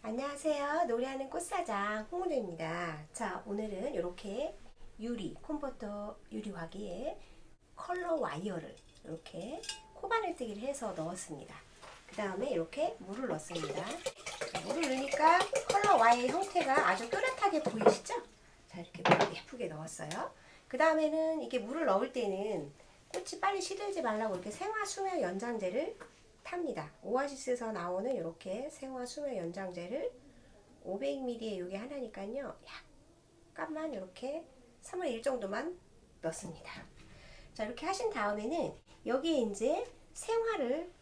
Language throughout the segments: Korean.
안녕하세요. 노래하는 꽃사장 홍은혜입니다. 자, 오늘은 이렇게 콘버터 유리화기에 컬러 와이어를 이렇게 코바늘뜨기를 해서 넣었습니다. 그 다음에 이렇게 물을 넣습니다. 물을 넣으니까 컬러 와이어 형태가 아주 또렷하게 보이시죠? 자, 이렇게 물을 예쁘게 넣었어요. 그 다음에는 이게 물을 넣을 때는 꽃이 빨리 시들지 말라고 이렇게 생화수면 연장제를 탑니다. 오아시스에서 나오는 이렇게 생화수면 연장제를 500ml에 이게 하나니까요. 약간만 이렇게 3분의 1 정도만 넣습니다. 자, 이렇게 하신 다음에는 여기에 이제 생화를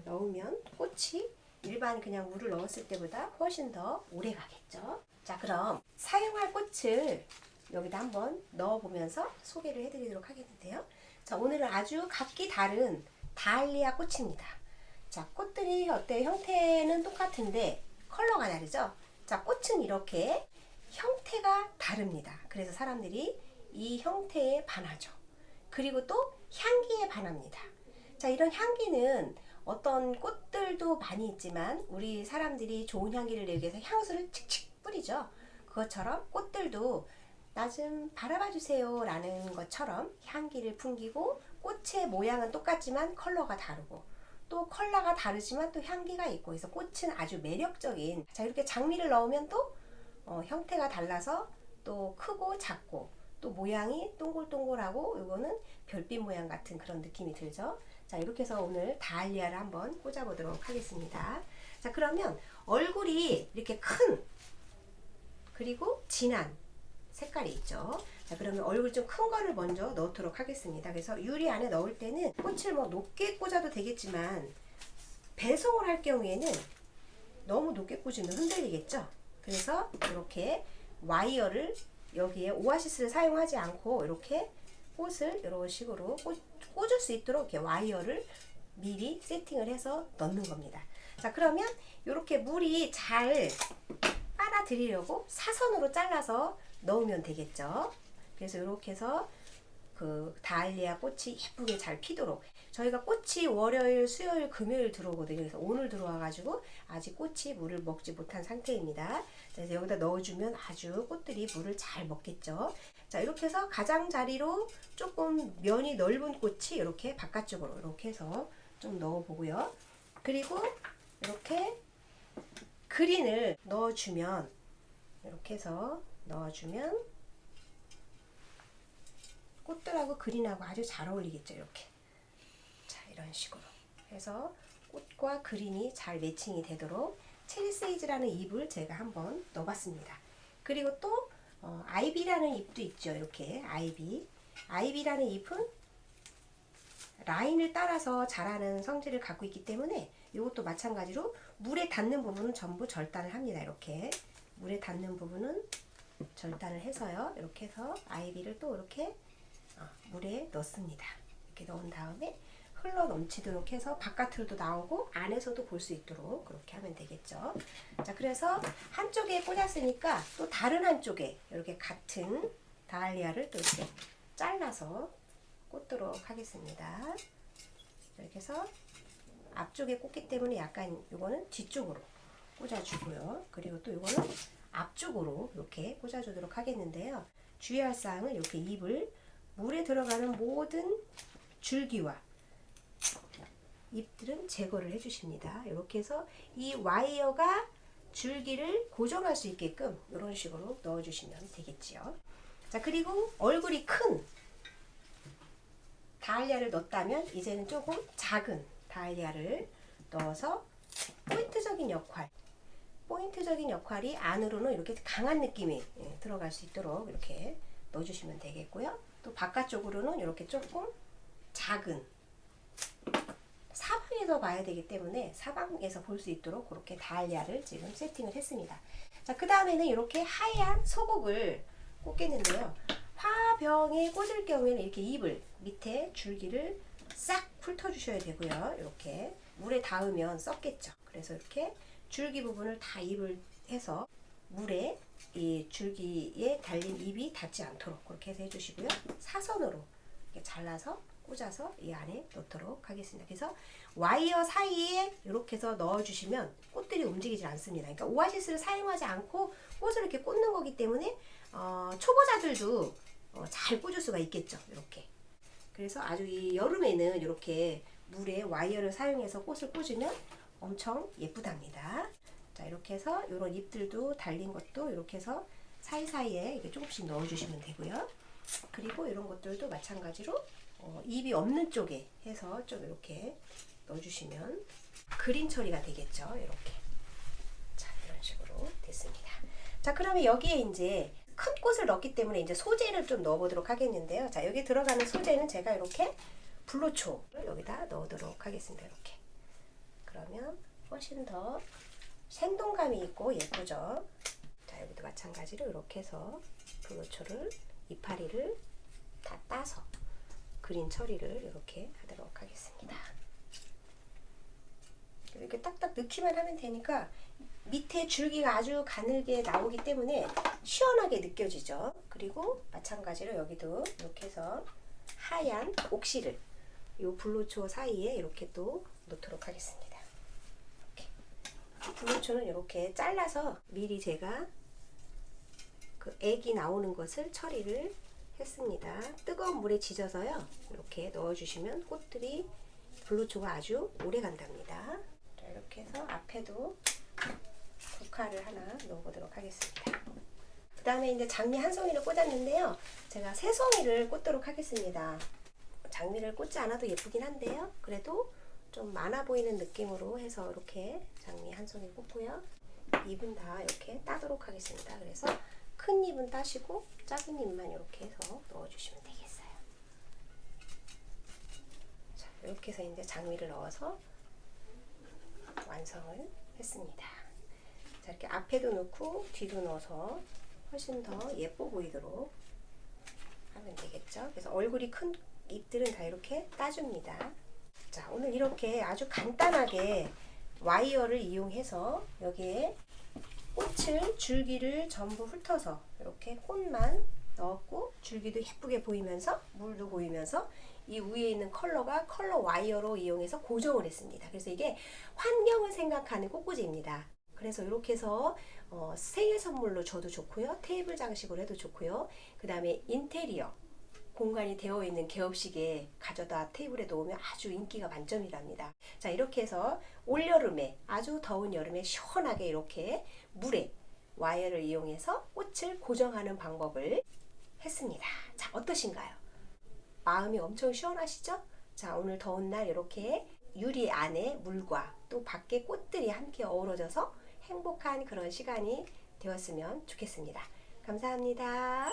넣으면 꽃이 일반 그냥 물을 넣었을 때보다 훨씬 더 오래 가겠죠. 자, 그럼 사용할 꽃을 여기다 한번 넣어보면서 소개를 해드리도록 하겠는데요. 자, 오늘은 아주 각기 다른 다알리아 꽃입니다. 자, 꽃들이 어때? 형태는 똑같은데 컬러가 다르죠? 자, 꽃은 이렇게 형태가 다릅니다. 그래서 사람들이 이 형태에 반하죠. 그리고 또 향기에 반합니다. 자, 이런 향기는 어떤 꽃들도 많이 있지만 우리 사람들이 좋은 향기를 내기 위해서 향수를 칙칙 뿌리죠. 그것처럼 꽃들도 나 좀 바라봐 주세요 라는 것처럼 향기를 풍기고 꽃의 모양은 똑같지만 컬러가 다르고 또 컬러가 다르지만 또 향기가 있고 해서 꽃은 아주 매력적인, 자, 이렇게 장미를 넣으면 또 형태가 달라서 또 크고 작고 또 모양이 동글동글하고 이거는 별빛 모양 같은 그런 느낌이 들죠. 자, 이렇게 해서 오늘 다알리아를 한번 꽂아 보도록 하겠습니다. 자, 그러면 얼굴이 이렇게 큰 그리고 진한 색깔이 있죠. 자, 그러면 얼굴 좀 큰 거를 먼저 넣도록 하겠습니다. 그래서 유리 안에 넣을 때는 꽃을 뭐 높게 꽂아도 되겠지만 배송을 할 경우에는 너무 높게 꽂으면 흔들리겠죠. 그래서 이렇게 와이어를 여기에 오아시스를 사용하지 않고 이렇게 꽃을 이런 식으로 꽂을 수 있도록 이렇게 와이어를 미리 세팅을 해서 넣는 겁니다. 자, 그러면 이렇게 물이 잘 빨아들이려고 사선으로 잘라서 넣으면 되겠죠. 그래서 이렇게 해서 그 다알리아 꽃이 예쁘게 잘 피도록, 저희가 꽃이 월요일, 수요일, 금요일 들어오거든요. 그래서 오늘 들어와가지고 아직 꽃이 물을 먹지 못한 상태입니다. 그래서 여기다 넣어주면 아주 꽃들이 물을 잘 먹겠죠. 자, 이렇게 해서 가장자리로 조금 면이 넓은 꽃이 이렇게 바깥쪽으로 이렇게 해서 좀 넣어보고요. 그리고 이렇게 그린을 넣어주면, 이렇게 해서 넣어주면 꽃들하고 그린하고 아주 잘 어울리겠죠. 이렇게. 자, 이런 식으로 해서 꽃과 그린이 잘 매칭이 되도록 체리 세이지라는 잎을 제가 한번 넣어봤습니다. 그리고 또 아이비라는 잎도 있죠. 이렇게 아이비라는 잎은 라인을 따라서 자라는 성질을 갖고 있기 때문에 이것도 마찬가지로 물에 닿는 부분은 전부 절단을 합니다. 이렇게 물에 닿는 부분은 절단을 해서요. 이렇게 해서 아이비를 또 이렇게 물에 넣습니다. 이렇게 넣은 다음에 흘러 넘치도록 해서 바깥으로도 나오고 안에서도 볼 수 있도록 그렇게 하면 되겠죠. 자, 그래서 한쪽에 꽂았으니까 또 다른 한쪽에 이렇게 같은 다알리아를 또 이렇게 잘라서 꽂도록 하겠습니다. 이렇게 해서 앞쪽에 꽂기 때문에 약간 이거는 뒤쪽으로 꽂아주고요. 그리고 또 이거는 앞쪽으로 이렇게 꽂아주도록 하겠는데요. 주의할 사항은 이렇게 잎을 물에 들어가는 모든 줄기와 잎들은 제거를 해주십니다. 이렇게 해서 이 와이어가 줄기를 고정할 수 있게끔 이런 식으로 넣어주시면 되겠지요. 자, 그리고 얼굴이 큰 다알리아를 넣었다면 이제는 조금 작은 다알리아를 넣어서 포인트적인 역할이 안으로는 이렇게 강한 느낌이 들어갈 수 있도록 이렇게 넣어주시면 되겠고요. 또 바깥쪽으로는 이렇게 조금 작은, 사방에서 봐야 되기 때문에 사방에서 볼 수 있도록 그렇게 다알리아를 지금 세팅을 했습니다. 자, 그 다음에는 이렇게 하얀 소국을 꽂겠는데요. 화병에 꽂을 경우에는 이렇게 잎을 밑에 줄기를 싹 훑어주셔야 되고요. 이렇게 물에 닿으면 썩겠죠. 그래서 이렇게 줄기 부분을 다 잎을 해서 물에 이 줄기에 달린 잎이 닿지 않도록 그렇게 해서 해주시고요. 사선으로 이렇게 잘라서 꽂아서 이 안에 넣도록 하겠습니다. 그래서 와이어 사이에 이렇게 해서 넣어주시면 꽃들이 움직이질 않습니다. 그러니까 오아시스를 사용하지 않고 꽃을 이렇게 꽂는 거기 때문에 초보자들도 잘 꽂을 수가 있겠죠. 이렇게. 그래서 아주 이 여름에는 이렇게 물에 와이어를 사용해서 꽃을 꽂으면 엄청 예쁘답니다. 자, 이렇게 해서 이런 잎들도 달린 것도 이렇게 해서 사이사이에 이렇게 조금씩 넣어주시면 되고요. 그리고 이런 것들도 마찬가지로 잎이 없는 쪽에 해서 좀 이렇게 넣어주시면 그린 처리가 되겠죠. 이렇게. 자, 이런 식으로 됐습니다. 자, 그러면 여기에 이제 큰 꽃을 넣기 때문에 이제 소재를 좀 넣어보도록 하겠는데요. 자, 여기 들어가는 소재는 제가 이렇게 불로초를 여기다 넣도록 하겠습니다. 이렇게. 그러면 훨씬 더 생동감이 있고 예쁘죠. 자, 여기도 마찬가지로 이렇게 해서 불로초를 이파리를 다 따서 그린 처리를 이렇게 하도록 하겠습니다. 이렇게 딱딱 넣기만 하면 되니까 밑에 줄기가 아주 가늘게 나오기 때문에 시원하게 느껴지죠. 그리고 마찬가지로 여기도 이렇게 해서 하얀 옥시를 이 불로초 사이에 이렇게 또 놓도록 하겠습니다. 이렇게. 불로초는 이렇게 잘라서 미리 제가 그 액이 나오는 것을 처리를 했습니다. 뜨거운 물에 지져서요. 이렇게 넣어주시면 꽃들이 불로초가 아주 오래 간답니다. 자, 이렇게 해서 앞에도 국화를 하나 넣어보도록 하겠습니다. 그 다음에 이제 장미 한 송이를 꽂았는데요. 제가 세 송이를 꽂도록 하겠습니다. 장미를 꽂지 않아도 예쁘긴 한데요. 그래도 좀 많아 보이는 느낌으로 해서 이렇게 장미 한 송이 꽂고요. 잎은 다 이렇게 따도록 하겠습니다. 그래서 큰 잎은 따시고 작은 잎만 이렇게 해서 넣어주시면 되겠어요. 자, 이렇게 해서 이제 장미를 넣어서 완성을 했습니다. 자, 이렇게 앞에도 넣고 뒤도 넣어서 훨씬 더 예뻐 보이도록 하면 되겠죠. 그래서 얼굴이 큰 잎들은 다 이렇게 따줍니다. 자, 오늘 이렇게 아주 간단하게 와이어를 이용해서 여기에 꽃을 줄기를 전부 훑어서 이렇게 꽃만 넣었고 줄기도 예쁘게 보이면서 물도 보이면서 이 위에 있는 컬러가 컬러 와이어로 이용해서 고정을 했습니다. 그래서 이게 환경을 생각하는 꽃꽂이입니다. 그래서 이렇게 해서 생일 선물로 줘도 좋고요. 테이블 장식으로 해도 좋고요. 그 다음에 인테리어 공간이 되어 있는 개업식에 가져다 테이블에 놓으면 아주 인기가 만점이랍니다. 자, 이렇게 해서 올여름에 아주 더운 여름에 시원하게 이렇게 물에 와이어를 이용해서 꽃을 고정하는 방법을 했습니다. 자, 어떠신가요? 마음이 엄청 시원하시죠? 자, 오늘 더운 날 이렇게 유리 안에 물과 또 밖에 꽃들이 함께 어우러져서 행복한 그런 시간이 되었으면 좋겠습니다. 감사합니다.